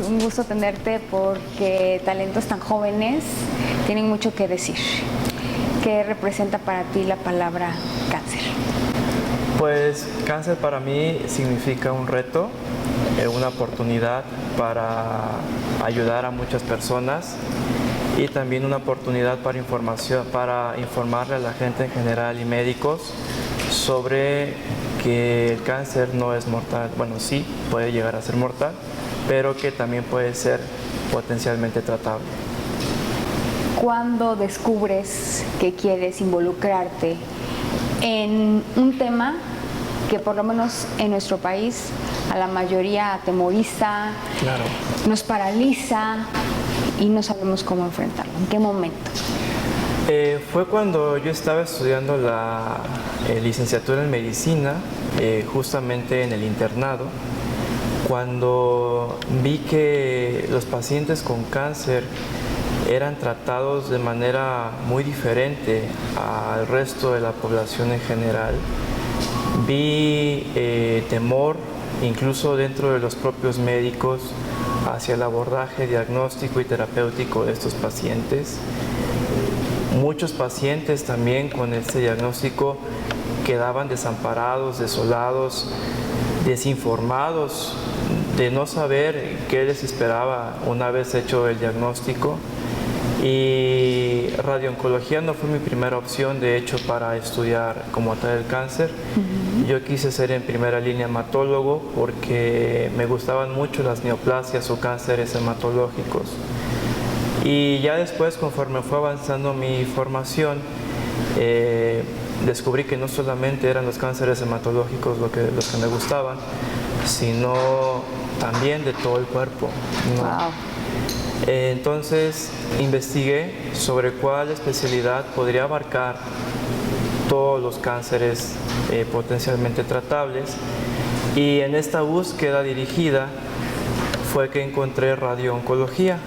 un gusto tenerte porque talentos tan jóvenes tienen mucho que decir. ¿Qué representa para ti la palabra cáncer? Pues cáncer para mí significa un reto, una oportunidad para ayudar a muchas personas y también una oportunidad para informarle a la gente en general y médicos sobre que el cáncer no es mortal. Bueno, sí, puede llegar a ser mortal, pero que también puede ser potencialmente tratable. ¿Cuándo descubres que quieres involucrarte en un tema que por lo menos en nuestro país a la mayoría atemoriza, Claro. nos paraliza y no sabemos cómo enfrentarlo? ¿En qué momento? Fue cuando yo estaba estudiando la licenciatura en medicina, justamente en el internado, cuando vi que los pacientes con cáncer eran tratados de manera muy diferente al resto de la población en general. Vi temor, incluso dentro de los propios médicos, hacia el abordaje diagnóstico y terapéutico de estos pacientes. Muchos pacientes también con este diagnóstico quedaban desamparados, desolados, desinformados, de no saber qué les esperaba una vez hecho el diagnóstico. Y radiooncología no fue mi primera opción, de hecho, para estudiar como tal el cáncer. Yo quise ser en primera línea hematólogo porque me gustaban mucho las neoplasias o cánceres hematológicos. Y ya después, conforme fue avanzando mi formación, descubrí que no solamente eran los cánceres hematológicos los que me gustaban, sino también de todo el cuerpo, ¿no? Wow. Entonces investigué sobre cuál especialidad podría abarcar todos los cánceres potencialmente tratables, y en esta búsqueda dirigida fue que encontré radiooncología.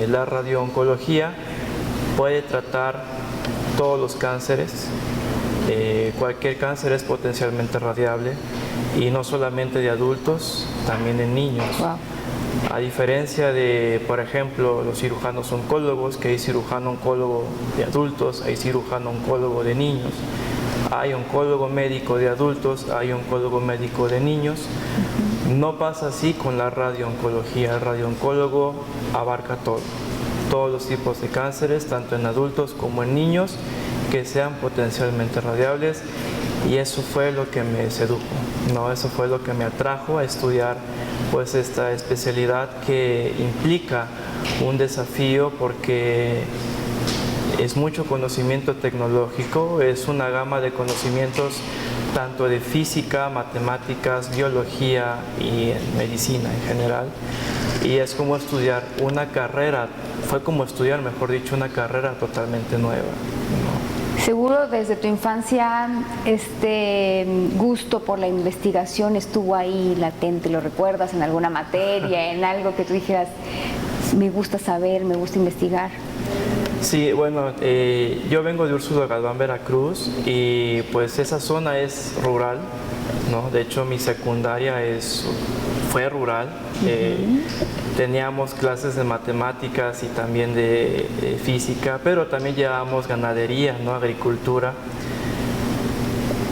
La radiooncología puede tratar todos los cánceres, cualquier cáncer es potencialmente radiable, y no solamente de adultos, también en niños. Wow. A diferencia de, por ejemplo, los cirujanos oncólogos, que hay cirujano oncólogo de adultos, hay cirujano oncólogo de niños, hay oncólogo médico de adultos, hay oncólogo médico de niños. No pasa así con la radiooncología. El radiooncólogo abarca todos los tipos de cánceres, tanto en adultos como en niños, que sean potencialmente radiables, y eso fue lo que me sedujo, ¿no? Eso fue lo que me atrajo a estudiar pues esta especialidad, que implica un desafío porque es mucho conocimiento tecnológico, es una gama de conocimientos tanto de física, matemáticas, biología y medicina en general, y es como estudiar una carrera, fue como estudiar, mejor dicho, una carrera totalmente nueva, ¿no? Seguro desde tu infancia este gusto por la investigación estuvo ahí latente. ¿Lo recuerdas en alguna materia, en algo que tú dijeras, me gusta saber, me gusta investigar? Sí, bueno, yo vengo de Úrsulo Galván, Veracruz, y pues esa zona es rural, ¿no? De hecho, mi secundaria fue rural. Teníamos clases de matemáticas y también de física, pero también llevábamos ganadería, ¿no? Agricultura.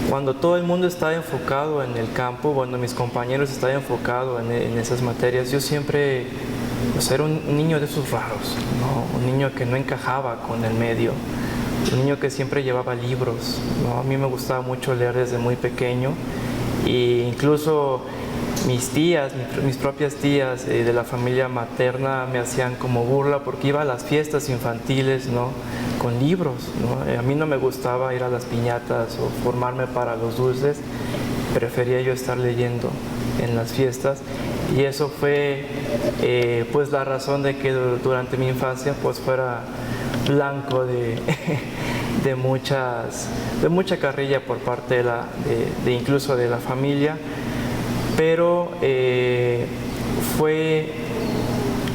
Cuando todo el mundo estaba enfocado en el campo, bueno, mis compañeros estaban enfocados en esas materias, yo siempre pues, era un niño de esos raros, ¿no? Un niño que no encajaba con el medio, un niño que siempre llevaba libros, ¿no? A mí me gustaba mucho leer desde muy pequeño, e incluso mis tías, mis propias tías de la familia materna me hacían como burla porque iba a las fiestas infantiles, ¿no? Con libros, ¿no? A mí no me gustaba ir a las piñatas o formarme para los dulces, prefería yo estar leyendo en las fiestas, y eso fue pues la razón de que durante mi infancia pues fuera blanco de mucha carrilla por parte de incluso de la familia. Pero fue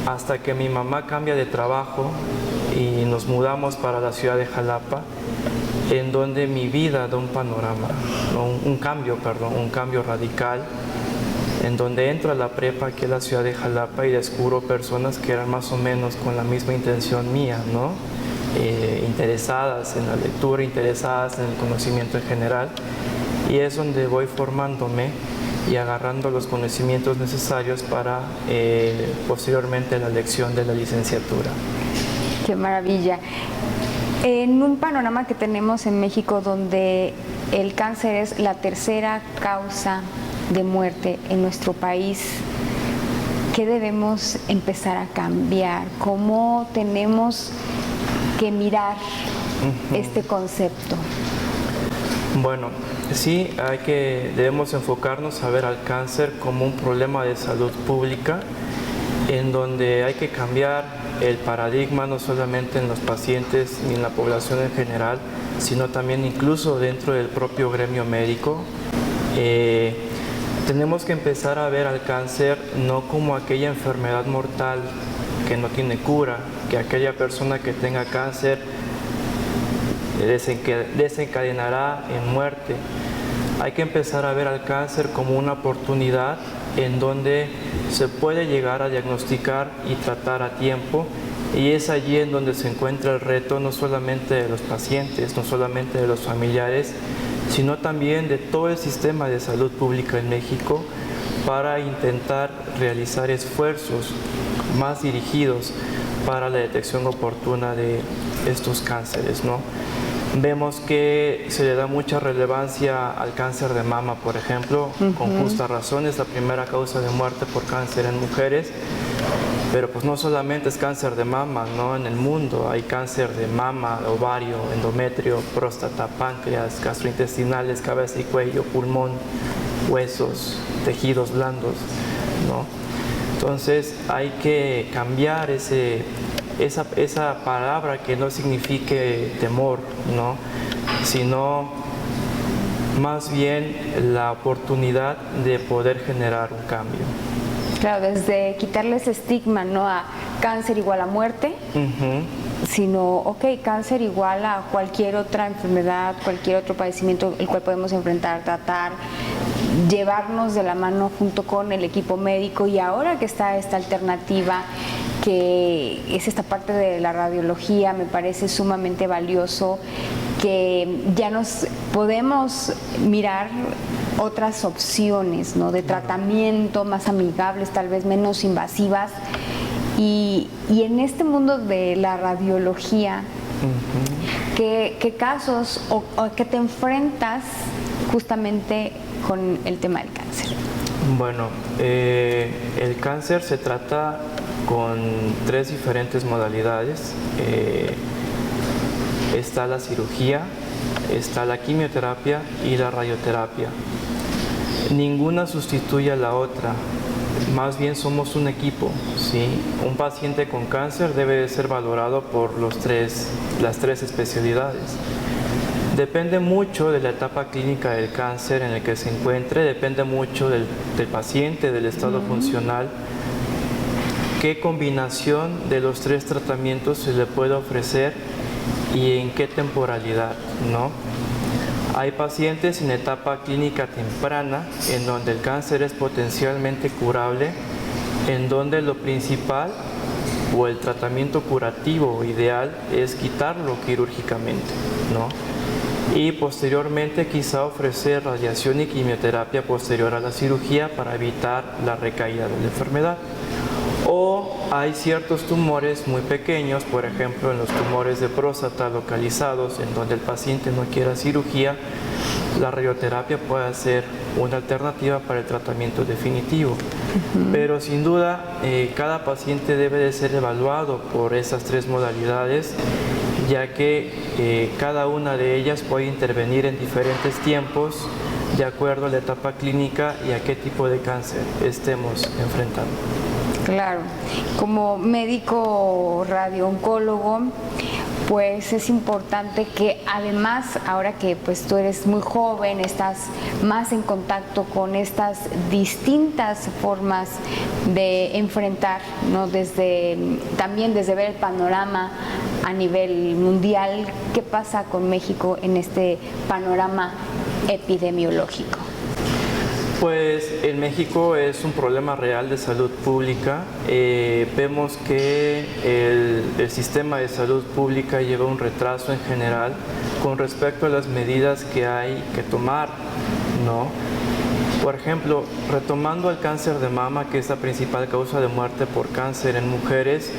hasta que mi mamá cambia de trabajo y nos mudamos para la ciudad de Jalapa, en donde mi vida da un panorama, ¿no? un cambio radical, en donde entro a la prepa aquí en la ciudad de Jalapa y descubro personas que eran más o menos con la misma intención mía, ¿no? Interesadas en la lectura, interesadas en el conocimiento en general, y es donde voy formándome y agarrando los conocimientos necesarios para posteriormente la elección de la licenciatura. Qué maravilla. En un panorama que tenemos en México donde el cáncer es la tercera causa de muerte en nuestro país, ¿qué debemos empezar a cambiar? ¿Cómo tenemos que mirar este concepto? Bueno, sí, debemos enfocarnos a ver al cáncer como un problema de salud pública, en donde hay que cambiar el paradigma no solamente en los pacientes ni en la población en general, sino también incluso dentro del propio gremio médico. Tenemos que empezar a ver al cáncer no como aquella enfermedad mortal que no tiene cura, que aquella persona que tenga cáncer desencadenará en muerte. Hay que empezar a ver al cáncer como una oportunidad en donde se puede llegar a diagnosticar y tratar a tiempo, y es allí en donde se encuentra el reto no solamente de los pacientes, no solamente de los familiares, sino también de todo el sistema de salud pública en México para intentar realizar esfuerzos más dirigidos para la detección oportuna de estos cánceres, ¿no? Vemos que se le da mucha relevancia al cáncer de mama, por ejemplo, con justa razón. Es la primera causa de muerte por cáncer en mujeres, pero pues no solamente es cáncer de mama, ¿no? En el mundo hay cáncer de mama, ovario, endometrio, próstata, páncreas, gastrointestinales, cabeza y cuello, pulmón, huesos, tejidos blandos, ¿no? Entonces hay que cambiar esa palabra que no signifique temor, ¿no? Sino más bien la oportunidad de poder generar un cambio. Claro, desde quitarle ese estigma, ¿no? A cáncer igual a muerte, sino, ok, cáncer igual a cualquier otra enfermedad, cualquier otro padecimiento el cual podemos enfrentar, tratar, llevarnos de la mano junto con el equipo médico. Y ahora que está esta alternativa, que es esta parte de la radiología, me parece sumamente valioso, que ya nos podemos mirar otras opciones, ¿no? De tratamiento más amigables, tal vez menos invasivas. Y en este mundo de la radiología, ¿qué casos o qué te enfrentas justamente con el tema del cáncer? Bueno, el cáncer se trata con 3 diferentes modalidades. Está la cirugía, está la quimioterapia y la radioterapia. Ninguna sustituye a la otra, más bien somos un equipo, ¿sí? Un paciente con cáncer debe de ser valorado por las tres especialidades. Depende mucho de la etapa clínica del cáncer en el que se encuentre, depende mucho del paciente, del estado funcional, qué combinación de los 3 tratamientos se le puede ofrecer y en qué temporalidad, ¿no? Hay pacientes en etapa clínica temprana en donde el cáncer es potencialmente curable, en donde lo principal o el tratamiento curativo ideal es quitarlo quirúrgicamente, ¿no? Y posteriormente quizá ofrecer radiación y quimioterapia posterior a la cirugía para evitar la recaída de la enfermedad. O hay ciertos tumores muy pequeños, por ejemplo en los tumores de próstata localizados en donde el paciente no quiera cirugía, la radioterapia puede ser una alternativa para el tratamiento definitivo. Pero sin duda cada paciente debe de ser evaluado por esas 3 modalidades, ya que cada una de ellas puede intervenir en diferentes tiempos de acuerdo a la etapa clínica y a qué tipo de cáncer estemos enfrentando. Claro, como médico radiooncólogo, pues es importante que además, ahora que pues tú eres muy joven, estás más en contacto con estas distintas formas de enfrentar, ¿no? También desde ver el panorama a nivel mundial, ¿qué pasa con México en este panorama epidemiológico? Pues en México es un problema real de salud pública. Vemos que el sistema de salud pública lleva un retraso en general con respecto a las medidas que hay que tomar, ¿no? Por ejemplo, retomando el cáncer de mama, que es la principal causa de muerte por cáncer en mujeres,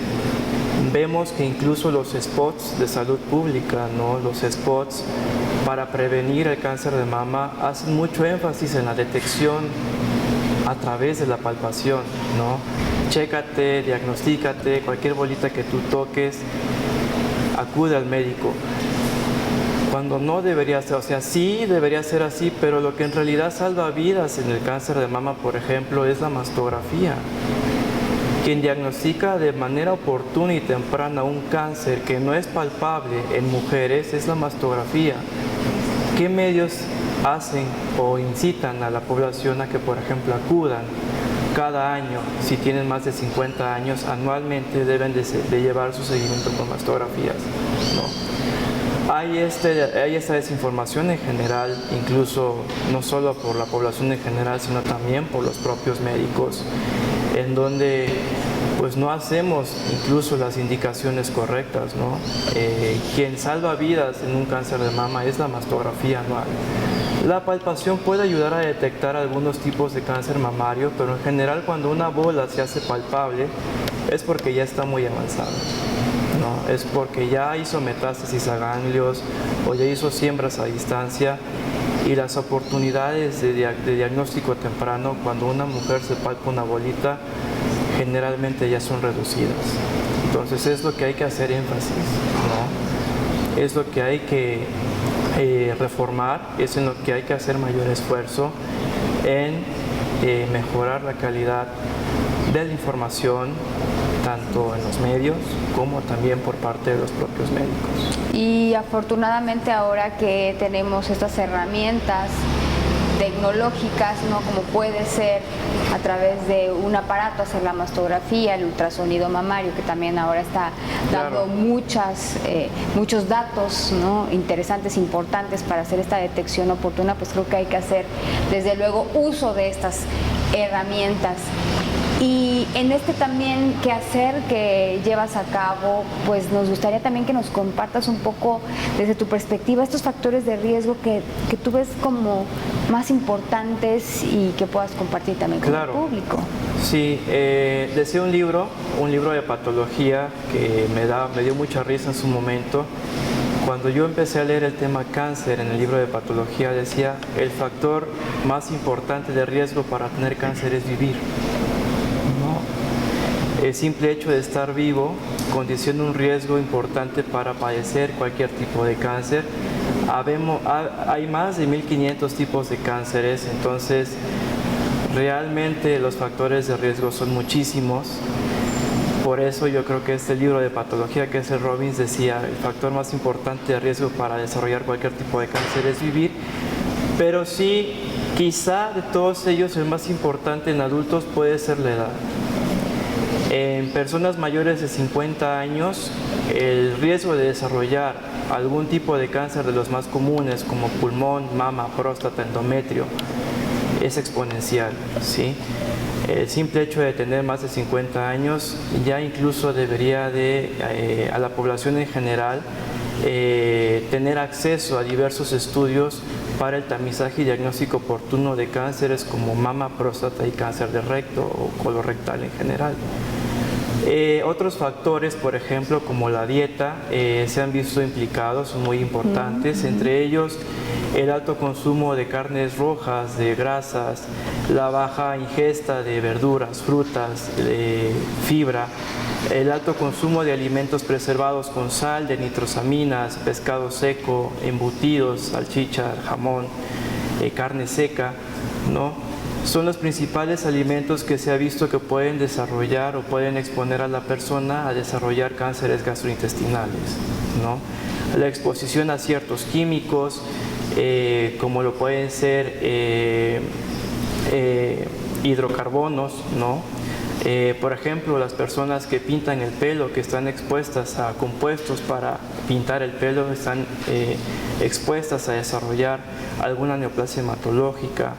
vemos que incluso los spots de salud pública, ¿no? Los spots para prevenir el cáncer de mama hacen mucho énfasis en la detección a través de la palpación, ¿no? Chécate, diagnostícate, cualquier bolita que tú toques, acude al médico. Cuando no debería ser, o sea, sí debería ser así, pero lo que en realidad salva vidas en el cáncer de mama, por ejemplo, es la mastografía. Quien diagnostica de manera oportuna y temprana un cáncer que no es palpable en mujeres es la mastografía. ¿Qué medios hacen o incitan a la población a que, por ejemplo, acudan cada año, si tienen más de 50 años, anualmente deben de llevar su seguimiento con mastografías, ¿no? Hay esta desinformación en general, incluso no solo por la población en general, sino también por los propios médicos, en donde pues no hacemos incluso las indicaciones correctas, ¿no? Quien salva vidas en un cáncer de mama es la mastografía anual. La palpación puede ayudar a detectar algunos tipos de cáncer mamario, pero en general cuando una bola se hace palpable es porque ya está muy avanzada, ¿no? Es porque ya hizo metástasis a ganglios o ya hizo siembras a distancia, y las oportunidades de diagnóstico temprano cuando una mujer se palpa una bolita generalmente ya son reducidas. Entonces es lo que hay que hacer énfasis, ¿no? Es lo que hay que reformar, es en lo que hay que hacer mayor esfuerzo en mejorar la calidad de la información, tanto en los medios como también por parte de los propios médicos. Y afortunadamente ahora que tenemos estas herramientas tecnológicas, ¿no? Como puede ser a través de un aparato hacer la mastografía, el ultrasonido mamario, que también ahora está dando muchos datos, ¿no? Interesantes, importantes para hacer esta detección oportuna, pues creo que hay que hacer desde luego uso de estas herramientas. Y en este también quehacer que llevas a cabo, pues nos gustaría también que nos compartas un poco desde tu perspectiva estos factores de riesgo que tú ves como más importantes y que puedas compartir también con el público. Sí, decía un libro de patología que me dio mucha risa en su momento. Cuando yo empecé a leer el tema cáncer en el libro de patología, decía: el factor más importante de riesgo para tener cáncer es vivir. El simple hecho de estar vivo condiciona un riesgo importante para padecer cualquier tipo de cáncer. Hay más de 1500 tipos de cánceres, entonces realmente los factores de riesgo son muchísimos. Por eso yo creo que este libro de patología que es el Robbins decía: el factor más importante de riesgo para desarrollar cualquier tipo de cáncer es vivir. Pero sí, quizá de todos ellos el más importante en adultos puede ser la edad. En personas mayores de 50 años, el riesgo de desarrollar algún tipo de cáncer de los más comunes, como pulmón, mama, próstata, endometrio, es exponencial, ¿sí? El simple hecho de tener más de 50 años ya incluso debería a la población en general tener acceso a diversos estudios para el tamizaje y diagnóstico oportuno de cánceres como mama, próstata y cáncer de recto o colorectal en general. Otros factores, por ejemplo, como la dieta, se han visto implicados, son muy importantes, entre ellos el alto consumo de carnes rojas, de grasas, la baja ingesta de verduras, frutas, de fibra, el alto consumo de alimentos preservados con sal, de nitrosaminas, pescado seco, embutidos, salchicha, jamón, carne seca, ¿no? Son los principales alimentos que se ha visto que pueden desarrollar o pueden exponer a la persona a desarrollar cánceres gastrointestinales, ¿no? La exposición a ciertos químicos, como lo pueden ser hidrocarbonos, ¿no? Por ejemplo, las personas que pintan el pelo, que están expuestas a compuestos para pintar el pelo, están expuestas a desarrollar alguna neoplasia hematológica,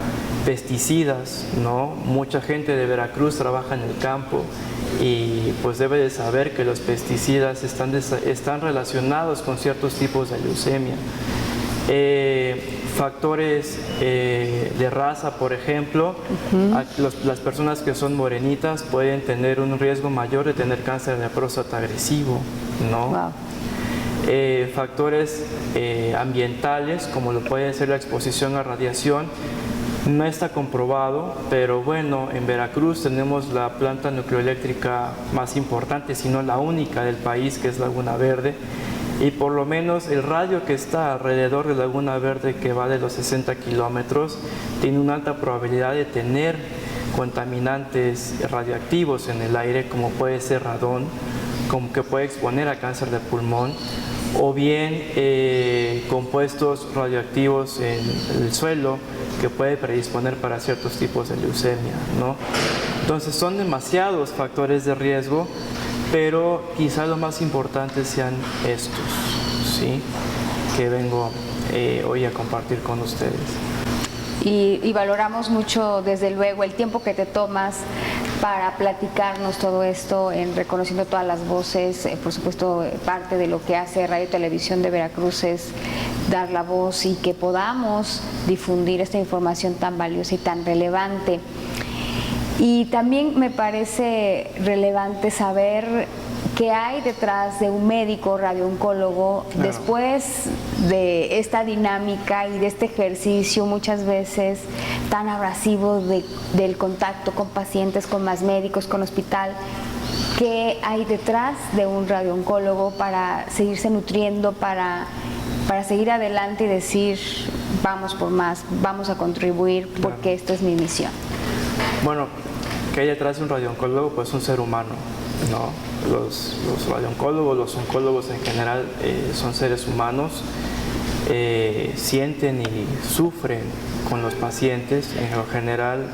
pesticidas, ¿no? Mucha gente de Veracruz trabaja en el campo y pues debe de saber que los pesticidas están relacionados con ciertos tipos de leucemia. Factores de raza, por ejemplo, las personas que son morenitas pueden tener un riesgo mayor de tener cáncer de próstata agresivo, ¿no? Wow. Factores ambientales, como lo puede ser la exposición a radiación, no está comprobado, pero bueno, en Veracruz tenemos la planta nucleoeléctrica más importante, si no la única del país, que es Laguna Verde, y por lo menos el radio que está alrededor de Laguna Verde, que va de los 60 kilómetros, tiene una alta probabilidad de tener contaminantes radioactivos en el aire, como puede ser radón, como que puede exponer a cáncer de pulmón, o bien compuestos radioactivos en el suelo que puede predisponer para ciertos tipos de leucemia, ¿no? Entonces son demasiados factores de riesgo, pero quizá lo más importante sean estos, ¿sí? Que vengo hoy a compartir con ustedes. Y valoramos mucho, desde luego, el tiempo que te tomas para platicarnos todo esto, en reconociendo todas las voces. Por supuesto, parte de lo que hace Radio y Televisión de Veracruz es dar la voz y que podamos difundir esta información tan valiosa y tan relevante. Y también me parece relevante saber qué hay detrás de un médico radiooncólogo. Claro. Después de esta dinámica y de este ejercicio muchas veces tan abrasivo del contacto con pacientes, con más médicos, con hospital, ¿qué hay detrás de un radiooncólogo para seguirse nutriendo, para seguir adelante y decir vamos por más, vamos a contribuir porque esto es mi misión? Bueno, ¿qué hay detrás de un radiooncólogo? Pues un ser humano, ¿no? Los radiooncólogos, los oncólogos en general son seres humanos, sienten y sufren con los pacientes. En lo general,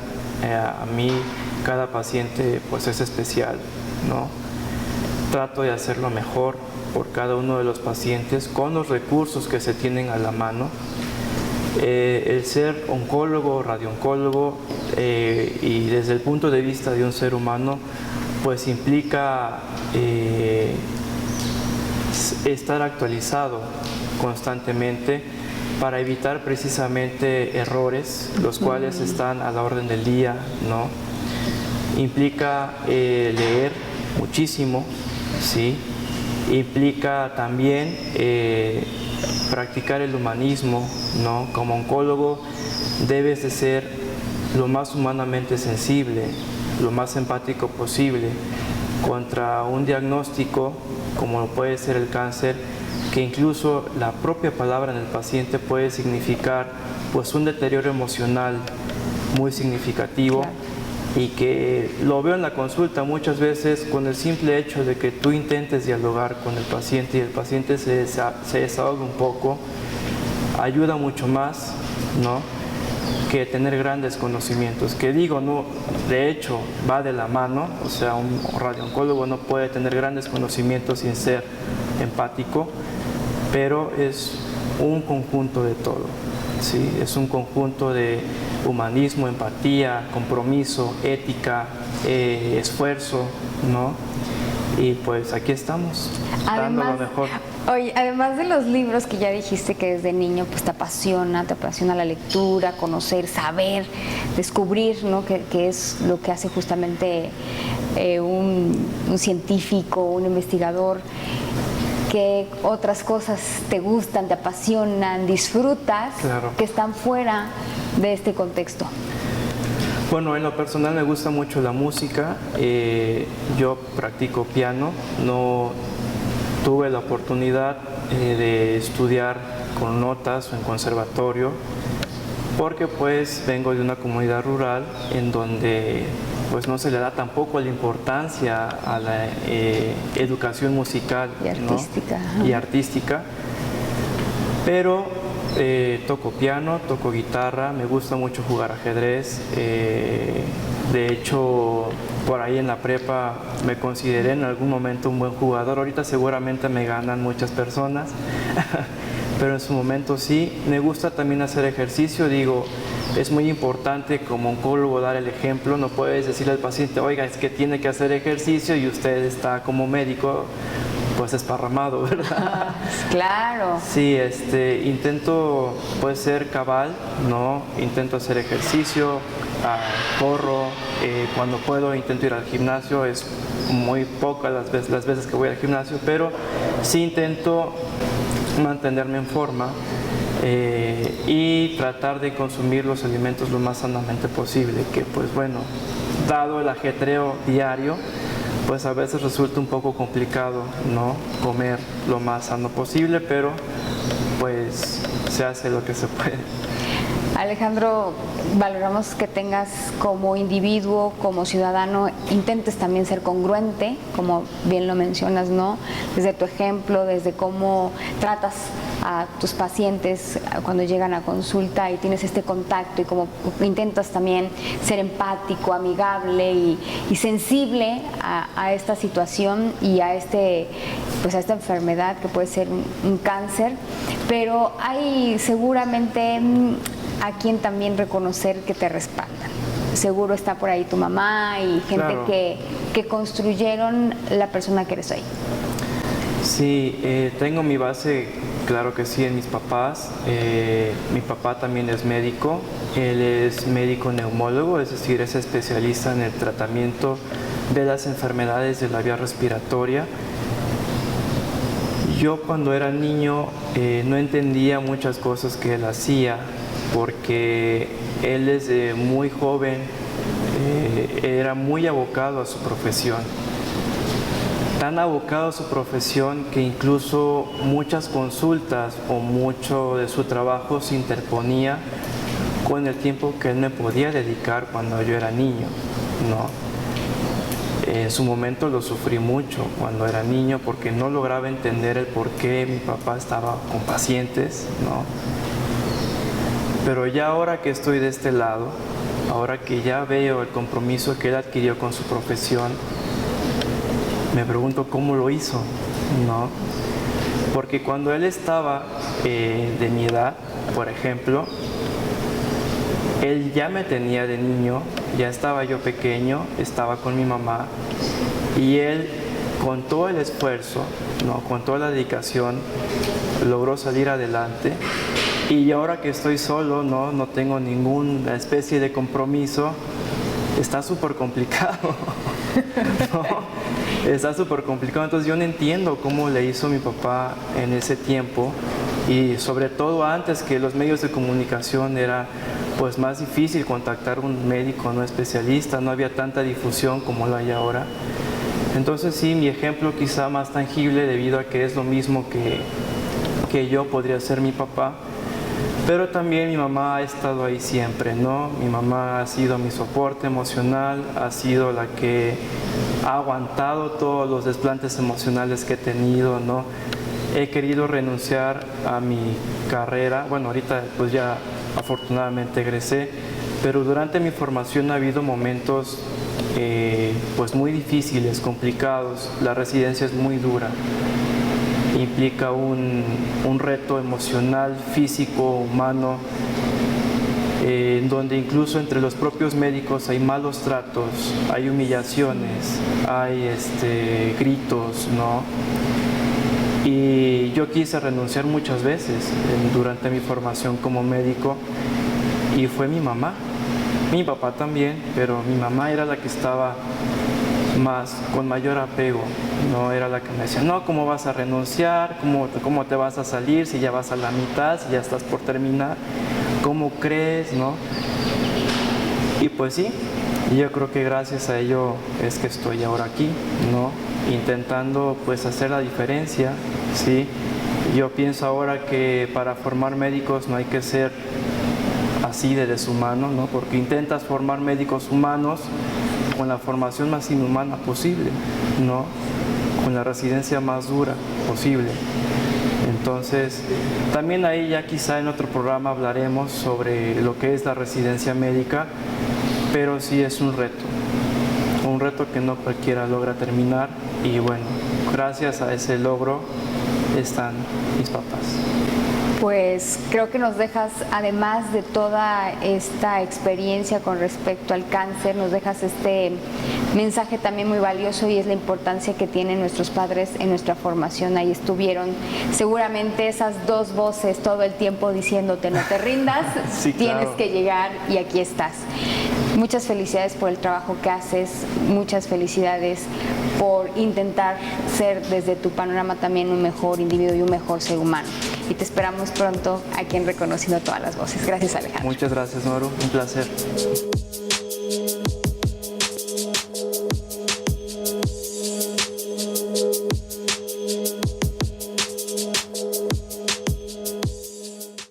a mí cada paciente pues es especial, ¿no? Trato de hacerlo mejor por cada uno de los pacientes con los recursos que se tienen a la mano. El ser oncólogo, radiooncólogo, y desde el punto de vista de un ser humano, pues implica estar actualizado constantemente para evitar precisamente errores, los cuales están a la orden del día, ¿no? Implica leer muchísimo, ¿sí? Implica también practicar el humanismo, ¿no? Como oncólogo debes de ser lo más humanamente sensible, lo más empático posible contra un diagnóstico como puede ser el cáncer, que incluso la propia palabra en el paciente puede significar pues un deterioro emocional muy significativo. Claro. Y que lo veo en la consulta muchas veces con el simple hecho de que tú intentes dialogar con el paciente y el paciente se desahogue un poco, ayuda mucho más, ¿no?, que tener grandes conocimientos, que digo, no, de hecho va de la mano. O sea, un radiooncólogo no puede tener grandes conocimientos sin ser empático, pero es un conjunto de todo, ¿sí? Es un conjunto de humanismo, empatía, compromiso, ética, esfuerzo, ¿no? Y pues aquí estamos, dando lo mejor. Oye, además de los libros que ya dijiste que desde niño pues te apasiona la lectura, conocer, saber, descubrir, ¿no?, que es lo que hace justamente un científico, un investigador. ¿Qué otras cosas te gustan, te apasionan, disfrutas, claro, que están fuera de este contexto? Bueno, en lo personal me gusta mucho la música. Yo practico piano. No tuve la oportunidad de estudiar con notas o en conservatorio, porque pues vengo de una comunidad rural en donde pues no se le da tampoco la importancia a la educación musical y artística, ¿no?, y artística. Pero toco piano, toco guitarra, me gusta mucho jugar ajedrez. De hecho, por ahí en la prepa me consideré en algún momento un buen jugador. Ahorita seguramente me ganan muchas personas, pero en su momento sí. Me gusta también hacer ejercicio. Digo, es muy importante como oncólogo dar el ejemplo. No puedes decirle al paciente, oiga, es que tiene que hacer ejercicio y usted está como médico pues esparramado, ¿verdad? Claro. Sí, intento pues ser cabal, ¿no? Intento hacer ejercicio, corro, cuando puedo intento ir al gimnasio, es muy pocas las veces que voy al gimnasio, pero sí intento mantenerme en forma y tratar de consumir los alimentos lo más sanamente posible, que pues bueno, dado el ajetreo diario, pues a veces resulta un poco complicado, ¿no? Comer lo más sano posible, pero pues se hace lo que se puede. Alejandro, valoramos que tengas como individuo, como ciudadano, intentes también ser congruente, como bien lo mencionas, ¿no? Desde tu ejemplo, desde cómo tratas a tus pacientes cuando llegan a consulta y tienes este contacto y como intentas también ser empático, amigable y sensible a esta situación y a pues a esta enfermedad que puede ser un cáncer, pero hay seguramente a quien también reconocer que te respaldan. Seguro está por ahí tu mamá y gente claro. que construyeron la persona que eres hoy. Sí, tengo mi base, claro que sí, en mis papás. Mi papá también es médico, él es médico neumólogo, es decir, es especialista en el tratamiento de las enfermedades de la vía respiratoria. Yo cuando era niño no entendía muchas cosas que él hacía, porque él desde muy joven era muy abocado a su profesión. Tan abocado a su profesión que incluso muchas consultas o mucho de su trabajo se interponía con el tiempo que él me podía dedicar cuando yo era niño, ¿no? En su momento lo sufrí mucho cuando era niño porque no lograba entender el por qué mi papá estaba con pacientes, ¿no? Pero ya ahora que estoy de este lado, ahora que ya veo el compromiso que él adquirió con su profesión, me pregunto cómo lo hizo, ¿no? Porque cuando él estaba de mi edad, por ejemplo, él ya me tenía de niño, ya estaba yo pequeño, estaba con mi mamá y él con todo el esfuerzo, ¿no? Con toda la dedicación, logró salir adelante. Y ahora que estoy solo, no tengo ninguna especie de compromiso, está súper complicado. ¿No? Está súper complicado, entonces yo no entiendo cómo le hizo mi papá en ese tiempo y sobre todo antes que los medios de comunicación era pues más difícil contactar a un médico no especialista, no había tanta difusión como lo hay ahora. Entonces sí, mi ejemplo quizá más tangible debido a que es lo mismo que yo podría ser mi papá. Pero también mi mamá ha estado ahí siempre, ¿no? Mi mamá ha sido mi soporte emocional, ha sido la que ha aguantado todos los desplantes emocionales que he tenido, ¿no? He querido renunciar a mi carrera, bueno, ahorita pues ya afortunadamente egresé, pero durante mi formación ha habido momentos pues muy difíciles, complicados, la residencia es muy dura. Implica un reto emocional, físico, humano, en donde incluso entre los propios médicos hay malos tratos, hay humillaciones, hay gritos, ¿no? Y yo quise renunciar muchas veces durante mi formación como médico y fue mi mamá, mi papá también, pero mi mamá era la que estaba con mayor apego, no era la que me decía, no, ¿cómo vas a renunciar? ¿Cómo te vas a salir si ya vas a la mitad, si ya estás por terminar? ¿Cómo crees? ¿No? Y pues sí, yo creo que gracias a ello es que estoy ahora aquí, ¿no? Intentando pues hacer la diferencia, ¿sí? Yo pienso ahora que para formar médicos no hay que ser así de deshumano, ¿no? Porque intentas formar médicos humanos con la formación más inhumana posible, ¿no? Con la residencia más dura posible. Entonces, también ahí ya quizá en otro programa hablaremos sobre lo que es la residencia médica, pero sí es un reto que no cualquiera logra terminar y bueno, gracias a ese logro están mis papás. Pues creo que nos dejas, además de toda esta experiencia con respecto al cáncer, nos dejas este mensaje también muy valioso y es la importancia que tienen nuestros padres en nuestra formación. Ahí estuvieron seguramente esas dos voces todo el tiempo diciéndote no te rindas, sí, claro. Tienes que llegar y aquí estás. Muchas felicidades por el trabajo que haces, muchas felicidades por intentar ser desde tu panorama también un mejor individuo y un mejor ser humano. Y te esperamos pronto aquí en Reconociendo Todas las Voces. Gracias, Alejandro. Muchas gracias, Noru. Un placer.